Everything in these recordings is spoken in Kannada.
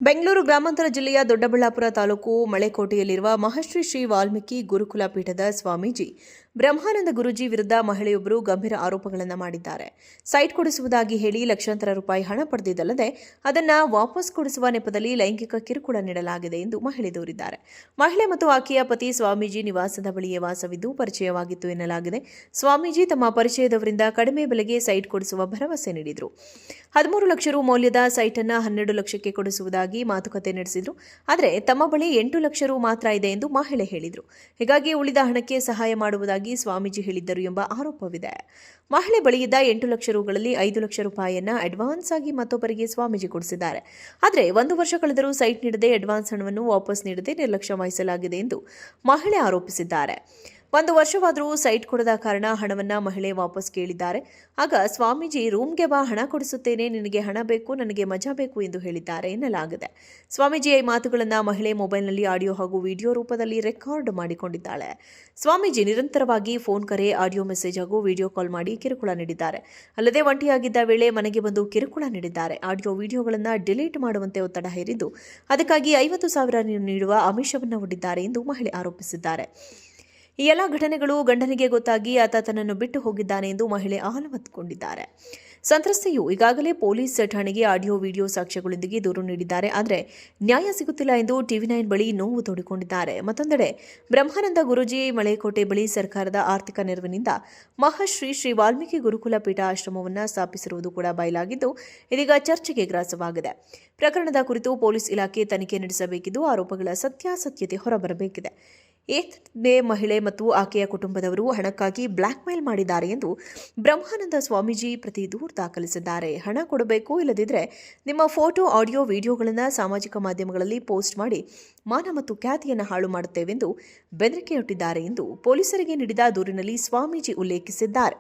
ಬೆಂಗಳೂರು ಗ್ರಾಮಾಂತರ ಜಿಲ್ಲೆಯ ದೊಡ್ಡಬಳ್ಳಾಪುರ ತಾಲೂಕು ಮಳೆಕೋಟೆಯಲ್ಲಿರುವ ಮಹರ್ಷಿ ಶ್ರೀ ವಾಲ್ಮೀಕಿ ಗುರುಕುಲ ಪೀಠದ ಸ್ವಾಮೀಜಿ ಬ್ರಹ್ಮಾನಂದ ಗುರೂಜಿ ವಿರುದ್ಧ ಮಹಿಳೆಯೊಬ್ಬರು ಗಂಭೀರ ಆರೋಪಗಳನ್ನು ಮಾಡಿದ್ದಾರೆ. ಸೈಟ್ ಕೊಡಿಸುವುದಾಗಿ ಹೇಳಿ ಲಕ್ಷಾಂತರ ರೂಪಾಯಿ ಹಣ ಪಡೆದಿದ್ದಲ್ಲದೆ ಅದನ್ನು ವಾಪಸ್ ಕೊಡಿಸುವ ನೆಪದಲ್ಲಿ ಲೈಂಗಿಕ ಕಿರುಕುಳ ನೀಡಲಾಗಿದೆ ಎಂದು ಮಹಿಳೆ ದೂರಿದ್ದಾರೆ. ಮಹಿಳೆ ಮತ್ತು ಆಕೆಯ ಪತಿ ಸ್ವಾಮೀಜಿ ನಿವಾಸದ ಬಳಿಯೇ ವಾಸವಿದ್ದು ಪರಿಚಯವಾಗಿತ್ತು ಎನ್ನಲಾಗಿದೆ. ಸ್ವಾಮೀಜಿ ತಮ್ಮ ಪರಿಚಯದವರಿಂದ ಕಡಿಮೆ ಬೆಲೆಗೆ ಸೈಟ್ ಕೊಡಿಸುವ ಭರವಸೆ ನೀಡಿದರು. 13 ಲಕ್ಷ ರು ಮೌಲ್ಯದ ಸೈಟ್ ಅನ್ನು 12 ಲಕ್ಷಕ್ಕೆ ಕೊಡಿಸುವುದಾಗಿ ಮಾತುಕತೆ ನಡೆಸಿದ್ರು. ಆದರೆ ತಮ್ಮ ಬಳಿ 8 ಲಕ್ಷ ರು ಮಾತ್ರ ಇದೆ ಎಂದು ಮಹಿಳೆ ಹೇಳಿದರು. ಹೀಗಾಗಿ ಉಳಿದ ಹಣಕ್ಕೆ ಸಹಾಯ ಮಾಡುವುದಾಗಿ ಸ್ವಾಮೀಜಿ ಹೇಳಿದ್ದರು ಎಂಬ ಆರೋಪವಿದೆ. ಮಹಿಳೆ ಬಳಿಯಿದ್ದ 8 ಲಕ್ಷ ರುಗಳಲ್ಲಿ 5 ಲಕ್ಷ ರೂಪಾಯಿಯನ್ನ ಅಡ್ವಾನ್ಸ್ ಆಗಿ ಮತ್ತೊಬ್ಬರಿಗೆ ಸ್ವಾಮೀಜಿ ಕೊಡಿಸಿದ್ದಾರೆ. ಆದರೆ 1 ವರ್ಷ ಕಳೆದರೂ ಸೈಟ್ ನೀಡದೆ ಅಡ್ವಾನ್ಸ್ ಹಣವನ್ನು ವಾಪಸ್ ನೀಡದೆ ನಿರ್ಲಕ್ಷ್ಯ ವಹಿಸಲಾಗಿದೆ ಎಂದು ಮಹಿಳೆ ಆರೋಪಿಸಿದ್ದಾರೆ. 1 ವರ್ಷವಾದರೂ ಸೈಟ್ ಕೊಡದ ಕಾರಣ ಹಣವನ್ನ ಮಹಿಳೆ ವಾಪಸ್ ಕೇಳಿದ್ದಾರೆ. ಆಗ ಸ್ವಾಮೀಜಿ ರೂಮ್ಗೆ ಬಾ, ಹಣ ಕೊಡಿಸುತ್ತೇನೆ, ನಿನಗೆ ಹಣ ಬೇಕು, ನನಗೆ ಮಜಾ ಬೇಕು ಎಂದು ಹೇಳಿದ್ದಾರೆ ಎನ್ನಲಾಗಿದೆ. ಸ್ವಾಮೀಜಿಯ ಈ ಮಾತುಗಳನ್ನು ಮಹಿಳೆ ಮೊಬೈಲ್ನಲ್ಲಿ ಆಡಿಯೋ ಹಾಗೂ ವಿಡಿಯೋ ರೂಪದಲ್ಲಿ ರೆಕಾರ್ಡ್ ಮಾಡಿಕೊಂಡಿದ್ದಾಳೆ. ಸ್ವಾಮೀಜಿ ನಿರಂತರವಾಗಿ ಫೋನ್ ಕರೆ, ಆಡಿಯೋ ಮೆಸೇಜ್ ಹಾಗೂ ವಿಡಿಯೋ ಕಾಲ್ ಮಾಡಿ ಕಿರುಕುಳ ನೀಡಿದ್ದಾರೆ. ಅಲ್ಲದೆ ಒಂಟಿಯಾಗಿದ್ದ ವೇಳೆ ಮನೆಗೆ ಬಂದು ಕಿರುಕುಳ ನೀಡಿದ್ದಾರೆ. ಆಡಿಯೋ ವಿಡಿಯೋಗಳನ್ನು ಡಿಲೀಟ್ ಮಾಡುವಂತೆ ಒತ್ತಡ ಹೇರಿದ್ದು ಅದಕ್ಕಾಗಿ 50,000 ನೀಡುವ ಆಮಿಷವನ್ನು ಒಡ್ಡಿದ್ದಾರೆ ಎಂದು ಮಹಿಳೆ ಆರೋಪಿಸಿದ್ದಾರೆ. ಈ ಎಲ್ಲ ಘಟನೆಗಳು ಗಂಡನಿಗೆ ಗೊತ್ತಾಗಿ ಆತ ತನ್ನನ್ನು ಬಿಟ್ಟು ಹೋಗಿದ್ದಾನೆ ಎಂದು ಮಹಿಳೆ ಆಲವತ್ಕೊಂಡಿದ್ದಾರೆ. ಸಂತ್ರಸ್ತೆಯು ಈಗಾಗಲೇ ಪೊಲೀಸ್ ಠಾಣೆಗೆ ಆಡಿಯೋ ವಿಡಿಯೋ ಸಾಕ್ಷ್ಯಗಳೊಂದಿಗೆ ದೂರು ನೀಡಿದ್ದಾರೆ. ಆದರೆ ನ್ಯಾಯ ಸಿಗುತ್ತಿಲ್ಲ ಎಂದು TV9 ಬಳಿ ನೋವು ತೋಡಿಕೊಂಡಿದ್ದಾರೆ. ಮತ್ತೊಂದೆಡೆ ಬ್ರಹ್ಮಾನಂದ ಗುರೂಜಿ ಮಳೆಕೋಟೆ ಬಳಿ ಸರ್ಕಾರದ ಆರ್ಥಿಕ ನೆರವಿನಿಂದ ಮಹರ್ಷಿ ಶ್ರೀ ವಾಲ್ಮೀಕಿ ಗುರುಕುಲ ಪೀಠ ಆಶ್ರಮವನ್ನು ಸ್ಥಾಪಿಸಿರುವುದು ಕೂಡ ಬಯಲಾಗಿದ್ದು ಇದೀಗ ಚರ್ಚೆಗೆ ಗ್ರಾಸವಾಗಿದೆ. ಪ್ರಕರಣದ ಕುರಿತು ಪೊಲೀಸ್ ಇಲಾಖೆ ತನಿಖೆ ನಡೆಸಬೇಕಿದ್ದು ಆರೋಪಗಳ ಸತ್ಯಾಸತ್ಯತೆ ಹೊರಬರಬೇಕಿದೆ. ಏತನ್ಮಧ್ಯೆ ಮಹಿಳೆ ಮತ್ತು ಆಕೆಯ ಕುಟುಂಬದವರು ಹಣಕ್ಕಾಗಿ ಬ್ಲ್ಯಾಕ್ ಮೇಲ್ ಮಾಡಿದ್ದಾರೆ ಎಂದು ಬ್ರಹ್ಮಾನಂದ ಸ್ವಾಮೀಜಿ ಪ್ರತಿ ದೂರು ದಾಖಲಿಸಿದ್ದಾರೆ. ಹಣ ಕೊಡಬೇಕು, ಇಲ್ಲದಿದ್ದರೆ ನಿಮ್ಮ ಫೋಟೋ, ಆಡಿಯೋ, ವಿಡಿಯೋಗಳನ್ನು ಸಾಮಾಜಿಕ ಮಾಧ್ಯಮಗಳಲ್ಲಿ ಪೋಸ್ಟ್ ಮಾಡಿ ಮಾನ ಮತ್ತು ಖ್ಯಾತಿಯನ್ನು ಹಾಳು ಮಾಡುತ್ತೇವೆಂದು ಬೆದರಿಕೆಯೊಡ್ಡಿದ್ದಾರೆ ಎಂದು ಪೊಲೀಸರಿಗೆ ನೀಡಿದ ದೂರಿನಲ್ಲಿ ಸ್ವಾಮೀಜಿ ಉಲ್ಲೇಖಿಸಿದ್ದಾರೆ.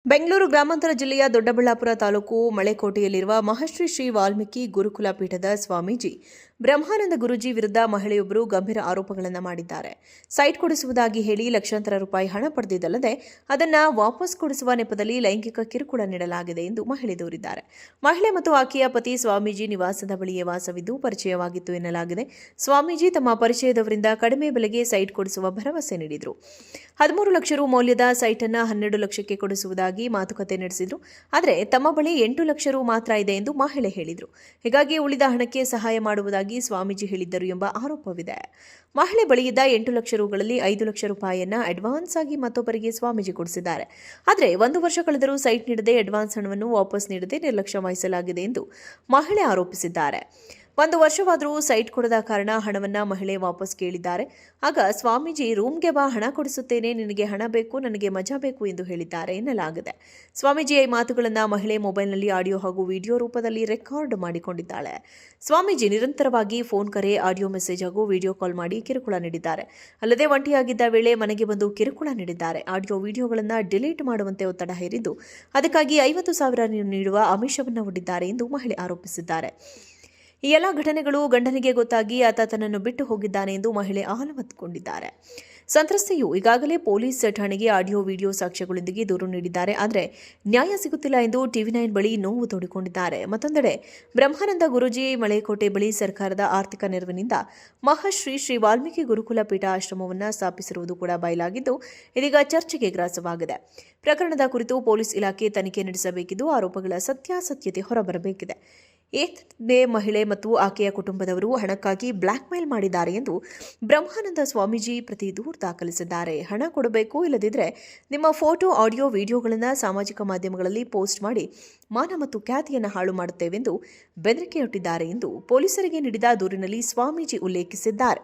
ಬೆಂಗಳೂರು ಗ್ರಾಮಾಂತರ ಜಿಲ್ಲೆಯ ದೊಡ್ಡಬಳ್ಳಾಪುರ ತಾಲೂಕು ಮಳೆಕೋಟೆಯಲ್ಲಿರುವ ಮಹರ್ಷಿ ಶ್ರೀ ವಾಲ್ಮೀಕಿ ಗುರುಕುಲ ಪೀಠದ ಸ್ವಾಮೀಜಿ ಬ್ರಹ್ಮಾನಂದ ಗುರೂಜಿ ವಿರುದ್ಧ ಮಹಿಳೆಯೊಬ್ಬರು ಗಂಭೀರ ಆರೋಪಗಳನ್ನು ಮಾಡಿದ್ದಾರೆ. ಸೈಟ್ ಕೊಡಿಸುವುದಾಗಿ ಹೇಳಿ ಲಕ್ಷಾಂತರ ರೂಪಾಯಿ ಹಣ ಪಡೆದಿದ್ದಲ್ಲದೆ ಅದನ್ನು ವಾಪಸ್ ಕೊಡಿಸುವ ನೆಪದಲ್ಲಿ ಲೈಂಗಿಕ ಕಿರುಕುಳ ನೀಡಲಾಗಿದೆ ಎಂದು ಮಹಿಳೆ ದೂರಿದ್ದಾರೆ. ಮಹಿಳೆ ಮತ್ತು ಆಕೆಯ ಪತಿ ಸ್ವಾಮೀಜಿ ನಿವಾಸದ ಬಳಿಯೇ ವಾಸವಿದ್ದು ಪರಿಚಯವಾಗಿತ್ತು ಎನ್ನಲಾಗಿದೆ. ಸ್ವಾಮೀಜಿ ತಮ್ಮ ಪರಿಚಯದವರಿಂದ ಕಡಿಮೆ ಬೆಲೆಗೆ ಸೈಟ್ ಕೊಡಿಸುವ ಭರವಸೆ ನೀಡಿದರು. 13 ಲಕ್ಷ ರು ಮೌಲ್ಯದ ಸೈಟ್ ಅನ್ನು 12 ಲಕ್ಷಕ್ಕೆ ಕೊಡಿಸುವುದಾಗಿ ಮಾತುಕತೆ ನಡೆಸಿದ್ರು. ಆದರೆ ತಮ್ಮ ಬಳಿ 8 ಲಕ್ಷ ರು ಮಾತ್ರ ಇದೆ ಎಂದು ಮಹಿಳೆ ಹೇಳಿದರು. ಹೀಗಾಗಿ ಉಳಿದ ಹಣಕ್ಕೆ ಸಹಾಯ ಮಾಡುವುದಾಗಿ ಸ್ವಾಮೀಜಿ ಹೇಳಿದ್ದರು ಎಂಬ ಆರೋಪವಿದೆ. ಮಹಿಳೆ ಬಳಿಯಿದ್ದ 8 ಲಕ್ಷ ರುಗಳಲ್ಲಿ 5 ಲಕ್ಷ ರೂಪಾಯಿಯನ್ನ ಅಡ್ವಾನ್ಸ್ ಆಗಿ ಮತ್ತೊಬ್ಬರಿಗೆ ಸ್ವಾಮೀಜಿ ಕೊಡಿಸಿದ್ದಾರೆ. ಆದರೆ 1 ವರ್ಷ ಕಳೆದರೂ ಸೈಟ್ ನೀಡದೆ ಅಡ್ವಾನ್ಸ್ ಹಣವನ್ನು ವಾಪಸ್ ನೀಡದೆ ನಿರ್ಲಕ್ಷ್ಯ ವಹಿಸಲಾಗಿದೆ ಎಂದು ಮಹಿಳೆ ಆರೋಪಿಸಿದ್ದಾರೆ. 1 ವರ್ಷವಾದರೂ ಸೈಟ್ ಕೊಡದ ಕಾರಣ ಹಣವನ್ನ ಮಹಿಳೆ ವಾಪಸ್ ಕೇಳಿದ್ದಾರೆ. ಆಗ ಸ್ವಾಮೀಜಿ ರೂಮ್ಗೆ ಬಾ, ಹಣ ಕೊಡಿಸುತ್ತೇನೆ, ನಿನಗೆ ಹಣ ಬೇಕು, ನನಗೆ ಮಜಾ ಬೇಕು ಎಂದು ಹೇಳಿದ್ದಾರೆ ಎನ್ನಲಾಗಿದೆ. ಸ್ವಾಮೀಜಿಯ ಈ ಮಾತುಗಳನ್ನು ಮಹಿಳೆ ಮೊಬೈಲ್ನಲ್ಲಿ ಆಡಿಯೋ ಹಾಗೂ ವಿಡಿಯೋ ರೂಪದಲ್ಲಿ ರೆಕಾರ್ಡ್ ಮಾಡಿಕೊಂಡಿದ್ದಾಳೆ. ಸ್ವಾಮೀಜಿ ನಿರಂತರವಾಗಿ ಫೋನ್ ಕರೆ, ಆಡಿಯೋ ಮೆಸೇಜ್ ಹಾಗೂ ವಿಡಿಯೋ ಕಾಲ್ ಮಾಡಿ ಕಿರುಕುಳ ನೀಡಿದ್ದಾರೆ. ಅಲ್ಲದೆ ಒಂಟಿಯಾಗಿದ್ದ ವೇಳೆ ಮನೆಗೆ ಬಂದು ಕಿರುಕುಳ ನೀಡಿದ್ದಾರೆ. ಆಡಿಯೋ ವಿಡಿಯೋಗಳನ್ನು ಡಿಲೀಟ್ ಮಾಡುವಂತೆ ಒತ್ತಡ ಹೇರಿದ್ದು ಅದಕ್ಕಾಗಿ 50,000 ನೀಡುವ ಆಮಿಷವನ್ನು ಒಡ್ಡಿದ್ದಾರೆ ಎಂದು ಮಹಿಳೆ ಆರೋಪಿಸಿದ್ದಾರೆ. ಈ ಎಲ್ಲ ಘಟನೆಗಳು ಗಂಡನಿಗೆ ಗೊತ್ತಾಗಿ ಆತ ತನ್ನನ್ನು ಬಿಟ್ಟು ಹೋಗಿದ್ದಾನೆ ಎಂದು ಮಹಿಳೆ ಆಲವತ್ಕೊಂಡಿದ್ದಾರೆ. ಸಂತ್ರಸ್ತೆಯು ಈಗಾಗಲೇ ಪೊಲೀಸ್ ಠಾಣೆಗೆ ಆಡಿಯೋ ವಿಡಿಯೋ ಸಾಕ್ಷ್ಯಗಳೊಂದಿಗೆ ದೂರು ನೀಡಿದ್ದಾರೆ. ಆದರೆ ನ್ಯಾಯ ಸಿಗುತ್ತಿಲ್ಲ ಎಂದು TV9 ಬಳಿ ನೋವು ತೋಡಿಕೊಂಡಿದ್ದಾರೆ. ಮತ್ತೊಂದೆಡೆ ಬ್ರಹ್ಮಾನಂದ ಗುರೂಜಿ ಮಳೆಕೋಟೆ ಬಳಿ ಸರ್ಕಾರದ ಆರ್ಥಿಕ ನೆರವಿನಿಂದ ಮಹರ್ಷಿ ಶ್ರೀ ವಾಲ್ಮೀಕಿ ಗುರುಕುಲ ಪೀಠ ಆಶ್ರಮವನ್ನು ಸ್ಥಾಪಿಸಿರುವುದು ಕೂಡ ಬಯಲಾಗಿದ್ದು ಇದೀಗ ಚರ್ಚೆಗೆ ಗ್ರಾಸವಾಗಿದೆ. ಪ್ರಕರಣದ ಕುರಿತು ಪೊಲೀಸ್ ಇಲಾಖೆ ತನಿಖೆ ನಡೆಸಬೇಕಿದ್ದು ಆರೋಪಗಳ ಸತ್ಯಾಸತ್ಯತೆ ಹೊರಬರಬೇಕಿದೆ. ಏತನ್ಮಧ್ಯೆ ಮಹಿಳೆ ಮತ್ತು ಆಕೆಯ ಕುಟುಂಬದವರು ಹಣಕ್ಕಾಗಿ ಬ್ಲ್ಯಾಕ್ ಮೇಲ್ ಮಾಡಿದ್ದಾರೆ ಎಂದು ಬ್ರಹ್ಮಾನಂದ ಸ್ವಾಮೀಜಿ ಪ್ರತಿ ದೂರು ದಾಖಲಿಸಿದ್ದಾರೆ. ಹಣ ಕೊಡಬೇಕು, ಇಲ್ಲದಿದ್ದರೆ ನಿಮ್ಮ ಫೋಟೋ, ಆಡಿಯೋ, ವಿಡಿಯೋಗಳನ್ನು ಸಾಮಾಜಿಕ ಮಾಧ್ಯಮಗಳಲ್ಲಿ ಪೋಸ್ಟ್ ಮಾಡಿ ಮಾನ ಮತ್ತು ಖ್ಯಾತಿಯನ್ನು ಹಾಳು ಮಾಡುತ್ತೇವೆಂದು ಬೆದರಿಕೆಯೊಡ್ಡಿದ್ದಾರೆ ಎಂದು ಪೊಲೀಸರಿಗೆ ನೀಡಿದ ದೂರಿನಲ್ಲಿ ಸ್ವಾಮೀಜಿ ಉಲ್ಲೇಖಿಸಿದ್ದಾರೆ.